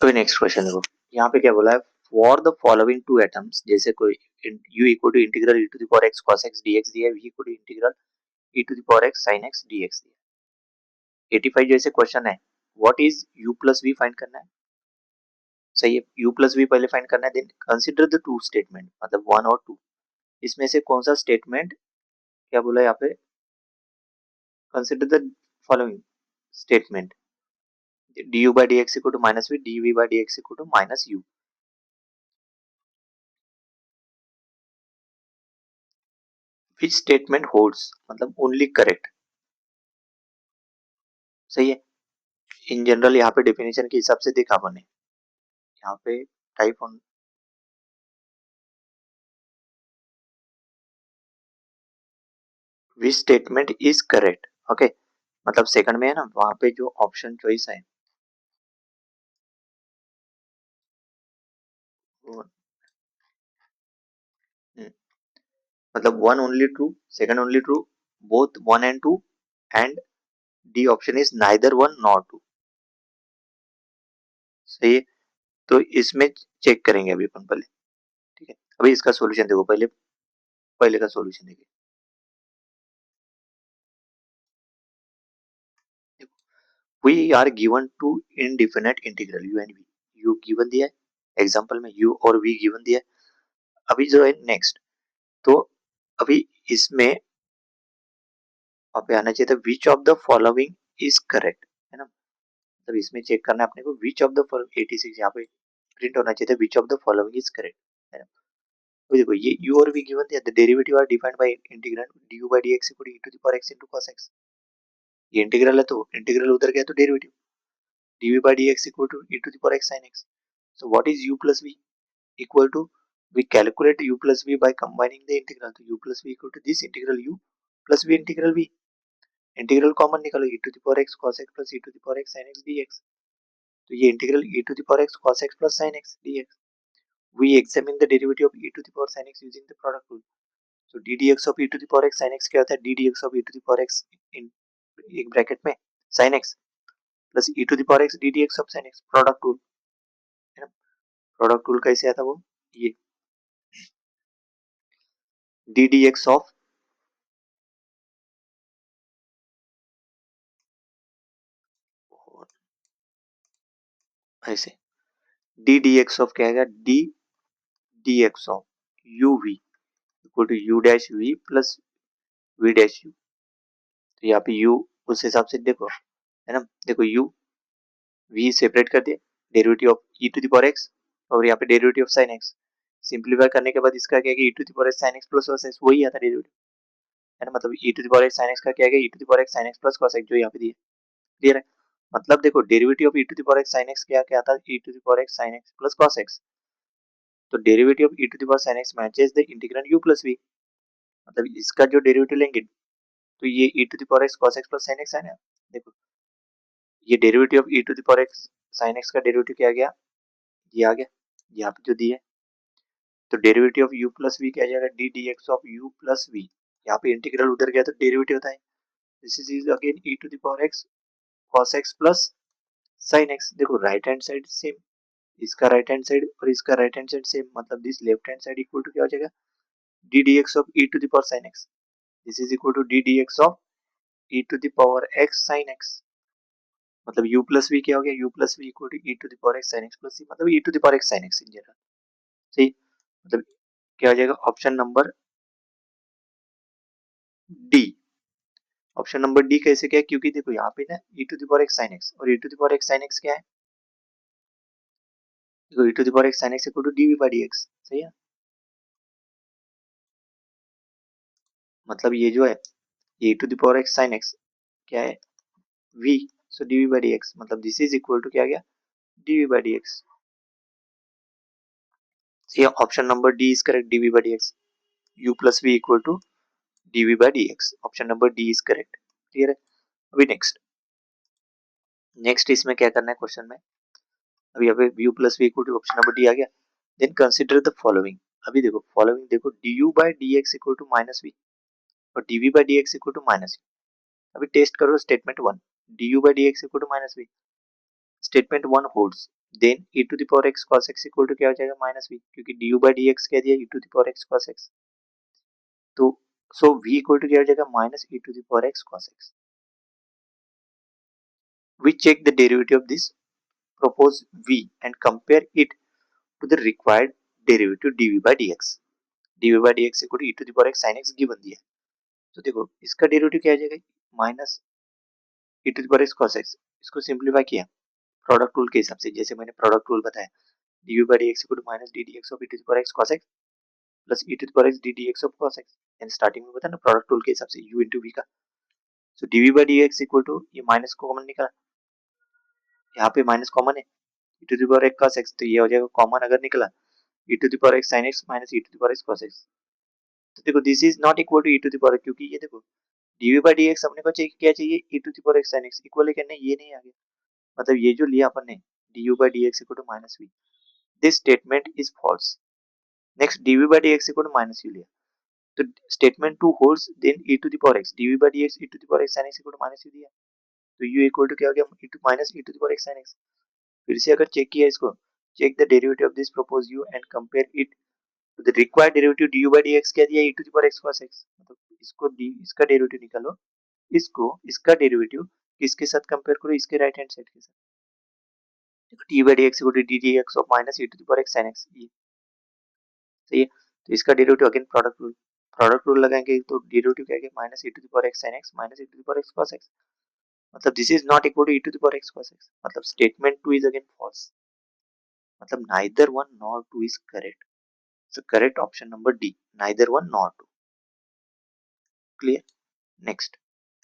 तो next question देखो, यहाँ पे क्या बोला है, for the following two items, जैसे कोई u equal to integral e to the power x cos x dx दिया है, v equal to integral e to the power x sin x dx दिया है। 85 जैसे क्वेश्चन है, what is u plus v find करना है। सही है, u प्लस v पहले फाइंड करना है, then consider the two statement, मतलब 1 और 2, इसमें से कौन सा स्टेटमेंट, क्या बोला है यहाँ पे, consider the following statement, du by dx equal to minus v, dv by dx equal to minus u, which statement holds, मतलब ओनली करेक्ट। सही है, इन जनरल यहाँ पे डेफिनेशन के हिसाब से देखा मैंने, यहाँ पे type on which statement is correct. Okay, मतलब सेकंड में है ना, वहां पे जो ऑप्शन चॉइस है वो, मतलब one only true, second only true, both one and two, and D option is neither one nor two. सही है, तो इसमें चेक करेंगे अभी अपन पहले। ठीक है, अभी इसका सॉल्यूशन देखो, पहले पहले का सॉल्यूशन देखिए। We are given two indefinite integral u and v, u given दिया है एग्जांपल में, यू और वी गिवन दिया है। अभी जो है नेक्स्ट, तो अभी इसमें पे आना चाहिए था which of the following is correct, है ना, मतलब इसमें चेक करना है अपने को, विच ऑफ द फॉलोइंग 86 यहाँ पे प्रिंट होना चाहिए था, which of the following is correct, है ना। तो देखो ये u और v गिवन दिया, the derivative are defined by integral du by dx equal to e to the power x into cos x, ये इंटीग्रल है तो इंटीग्रल उधर गया तो derivative, dv by dx equal to e to the power x sin x। So what is u plus v equal to, we calculate u plus v by combining the integral, तो u plus v equal to this integral u plus v integral v, integral common निकालो e to the power x cos x plus e to the power x sin x dx, तो ये integral e to the power x cos x plus sin x dx, we examine the derivative of e to the power sin x using the product rule, so d dx of e to the power x sin x क्या होता है, d dx of e to the power x इन एक bracket में sin x plus e to the power x d dx of sin x, product rule, है ना। Product rule कैसे आता है वो, ये d dx of, ऐसे d dx of क्या आएगा, d dx of uv equal to u dash v plus v dash u, तो यहाँ पे u उस हिसाब से देखो, है ना, देखो u v सेपरेट कर दिया, derivative of e to the power x, और यहाँ पे derivative of sin x, simplify करने के बाद इसका क्या है, e to the power x sin x plus cos x, वही आता है डेरिवेटिव, है ना, मतलब e to the power x sin x का क्या है, e to the power x sin x plus cos x जो यहाँ पे दिया, क्लियर है। मतलब देखो derivative of e to the power x sin x क्या क्या आता है, e to the power x sin x plus cos x, तो derivative of e to the power sin x matches the integrand u plus v, मतलब इसका जो derivative लेंगे तो ये e to the power x cos x plus sin x है ना, देखो ये derivative of e to the power x sin x का डेरिवेटिव क्या आ गया, ये आ गया यहाँ पे जो दिया है, तो derivative of u plus v क्या आ जाएगा, d d x of u plus v, यहाँ पे इंटीग्रल उधर गया तो डेरिवेटिव होता है, this is again e to the power x cos x plus sin x, देखो राइट हैंड साइड सेम, इसका राइट हैंड साइड और इसका राइट हैंड साइड सेम, मतलब this left hand side equal to क्या हो जाएगा, d d x of e to the power sin x, this is equal to d d x of e to the power x sin x, मतलब u plus v क्या हो गया, u plus v equal to e to the power x sin x plus c, मतलब e to the power x sin x in general. सही, मतलब क्या हो जाएगा option number D, option number D कैसे क्या है, क्योंकि देखो यहाँ पे ना e to the power x sin x और e to the power x sin x क्या है, देखो e to the power x sin x equal to dv by dx, सही है, मतलब ये जो है e to the power x sin x क्या है v, so dv by dx, मतलब दिस इज इक्वल टू क्या आ गया, dv by dx, सही है, option number D is correct, dv by dx, u plus v equal to dv by dx, option number D is correct, clear है। अभी next, next इसमें क्या करना है क्वेश्चन में, अभी यहाँ पे u plus v equal to option number D आ गया, देन कंसीडर द फॉलोइंग, अभी देखो फॉलोइंग देखो, du by dx equal to minus v और dv by dx equal to minus v, अभी टेस्ट करो statement one, du by dx equal to minus v, statement one holds then e to the power x cos x equal to क्या हो जाएगा minus v, क्योंकि du by dx कह दिया e to the power x cos x, तो सो v equal to क्या हो जाएगा minus e to the power x cos x. We check the derivative of this proposed v and compare it to the required derivative dv by dx. dv by dx equal to e to the power x sin x given दिया है, तो देखो इसका derivative क्या आ जाएगा minus e to the power x cos x. इसको simplify किया प्रोडक्ट रूल के हिसाब से, जैसे मैंने प्रोडक्ट रूल बताया dv by dx equal to minus d d x of e to the power x cos x plus e to the power x d d x of cos x. And starting में बताया ना product rule के हिसाब से u into v का, so dv by dx equal to ये minus को common निकाला, यहाँ पे माइनस कॉमन है e to the power x cos x, तो ये हो जाएगा कॉमन अगर निकला e to the power x sin x minus e to the power x cos x. तो देखो this is not equal to e to the power, क्योंकि ये देखो dv by dx अपने को चाहिए क्या चाहिए e to the power x sin x equal है क्या, नहीं ये नहीं आ गया, मतलब ये जो लिया अपन ने du by dx equal to minus v, this statement is false. Next dv by dx equal to minus u लिया, तो statement two holds then e to the power x dv by dx e to the power x sin x equal to minus u दिया, तो u equal to क्या हो गया e to minus e to the power x sin x. फिर से अगर check किया इसको, check the derivative of this propose u and compare it to the required derivative du by dx क्या दिया e to the power x cos x, मतलब इसको इसका डेरिवेटिव निकालो, इसको इसका डेरिवेटिव किसके साथ कंपेयर करो, इसके राइट हैंड साइड के साथ, देखो d by dx equal to d d x of minus e to the power x sin x, ये सही है. तो इसका डेरिवेटिव अगेन प्रोडक्ट रूल लगाएंगे तो डेरिवेटिव क्या है minus e to the power x sin x minus e to the power x cos x, मतलब this is not equal to e to the power x cos x, मतलब statement 2 is again false, मतलब neither one nor two is correct. So correct option number D, neither one nor two. Clear? Next.